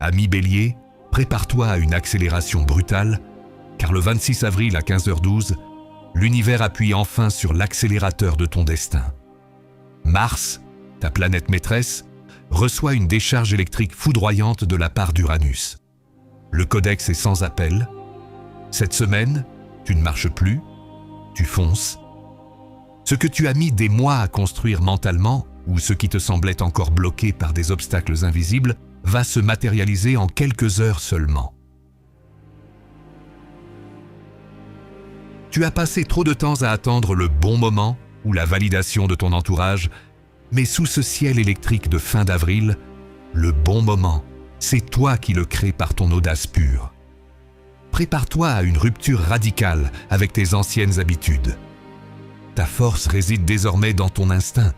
Ami Bélier, prépare-toi à une accélération brutale, car le 26 avril à 15h12, l'univers appuie enfin sur l'accélérateur de ton destin. Mars, ta planète maîtresse, reçoit une décharge électrique foudroyante de la part d'Uranus. Le codex est sans appel. Cette semaine, tu ne marches plus, tu fonces. Ce que tu as mis des mois à construire mentalement, ou ce qui te semblait encore bloqué par des obstacles invisibles, va se matérialiser en quelques heures seulement. Tu as passé trop de temps à attendre le bon moment ou la validation de ton entourage, mais sous ce ciel électrique de fin d'avril, le bon moment, c'est toi qui le crées par ton audace pure. Prépare-toi à une rupture radicale avec tes anciennes habitudes. Ta force réside désormais dans ton instinct.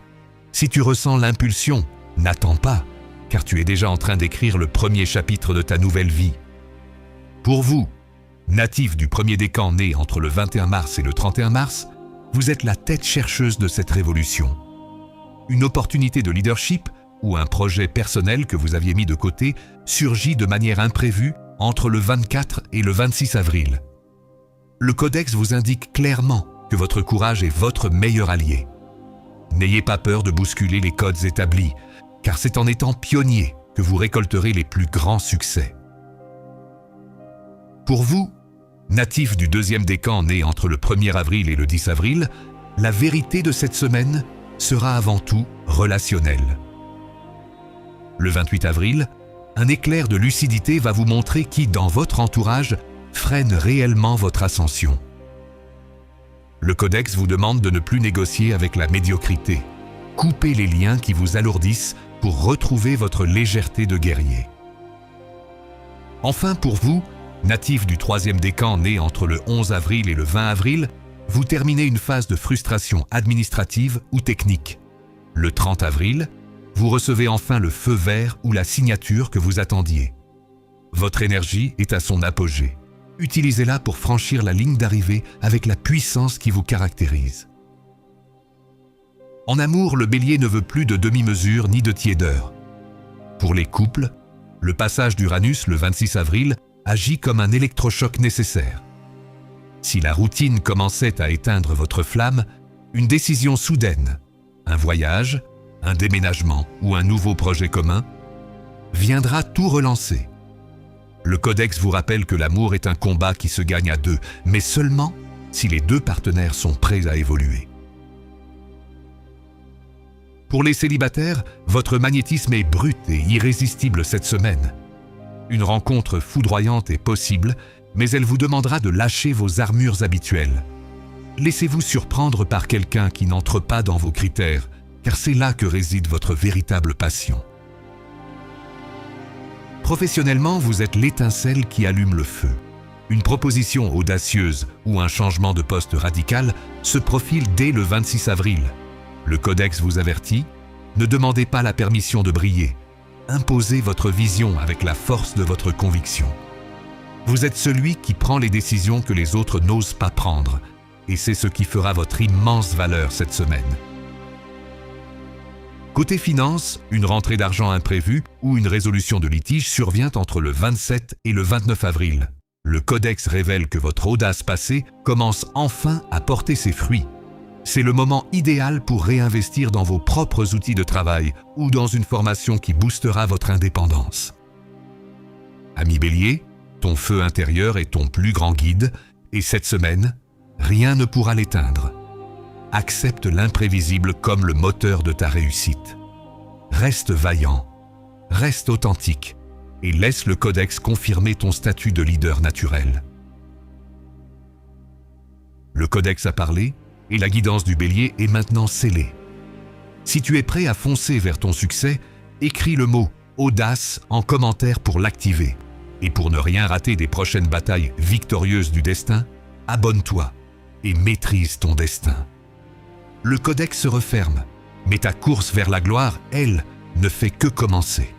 Si tu ressens l'impulsion, n'attends pas, car tu es déjà en train d'écrire le premier chapitre de ta nouvelle vie. Pour vous, natifs du premier décan né entre le 21 mars et le 31 mars, vous êtes la tête chercheuse de cette révolution. Une opportunité de leadership ou un projet personnel que vous aviez mis de côté surgit de manière imprévue entre le 24 et le 26 avril. Le codex vous indique clairement que votre courage est votre meilleur allié. N'ayez pas peur de bousculer les codes établis, car c'est en étant pionnier que vous récolterez les plus grands succès. Pour vous, natifs du deuxième décan né entre le 1er avril et le 10 avril, la vérité de cette semaine sera avant tout relationnelle. Le 28 avril, un éclair de lucidité va vous montrer qui, dans votre entourage, freine réellement votre ascension. Le codex vous demande de ne plus négocier avec la médiocrité. Coupez les liens qui vous alourdissent pour retrouver votre légèreté de guerrier. Enfin, pour vous, natifs du troisième décan né entre le 11 avril et le 20 avril, vous terminez une phase de frustration administrative ou technique. Le 30 avril, vous recevez enfin le feu vert ou la signature que vous attendiez. Votre énergie est à son apogée. Utilisez-la pour franchir la ligne d'arrivée avec la puissance qui vous caractérise. En amour, le Bélier ne veut plus de demi-mesure ni de tiédeur. Pour les couples, le passage d'Uranus le 26 avril agit comme un électrochoc nécessaire. Si la routine commençait à éteindre votre flamme, une décision soudaine, un voyage, un déménagement ou un nouveau projet commun, viendra tout relancer. Le codex vous rappelle que l'amour est un combat qui se gagne à deux, mais seulement si les deux partenaires sont prêts à évoluer. Pour les célibataires, votre magnétisme est brut et irrésistible cette semaine. Une rencontre foudroyante est possible, mais elle vous demandera de lâcher vos armures habituelles. Laissez-vous surprendre par quelqu'un qui n'entre pas dans vos critères, car c'est là que réside votre véritable passion. Professionnellement, vous êtes l'étincelle qui allume le feu. Une proposition audacieuse ou un changement de poste radical se profile dès le 26 avril. Le codex vous avertit, ne demandez pas la permission de briller. Imposez votre vision avec la force de votre conviction. Vous êtes celui qui prend les décisions que les autres n'osent pas prendre, et c'est ce qui fera votre immense valeur cette semaine. Côté finance, une rentrée d'argent imprévue ou une résolution de litige survient entre le 27 et le 29 avril. Le codex révèle que votre audace passée commence enfin à porter ses fruits. C'est le moment idéal pour réinvestir dans vos propres outils de travail ou dans une formation qui boostera votre indépendance. Ami Bélier, ton feu intérieur est ton plus grand guide et cette semaine, rien ne pourra l'éteindre. Accepte l'imprévisible comme le moteur de ta réussite. Reste vaillant, reste authentique et laisse le codex confirmer ton statut de leader naturel. Le codex a parlé et la guidance du Bélier est maintenant scellée. Si tu es prêt à foncer vers ton succès, écris le mot « audace » en commentaire pour l'activer. Et pour ne rien rater des prochaines batailles victorieuses du destin, abonne-toi et maîtrise ton destin. Le codex se referme, mais ta course vers la gloire, elle, ne fait que commencer.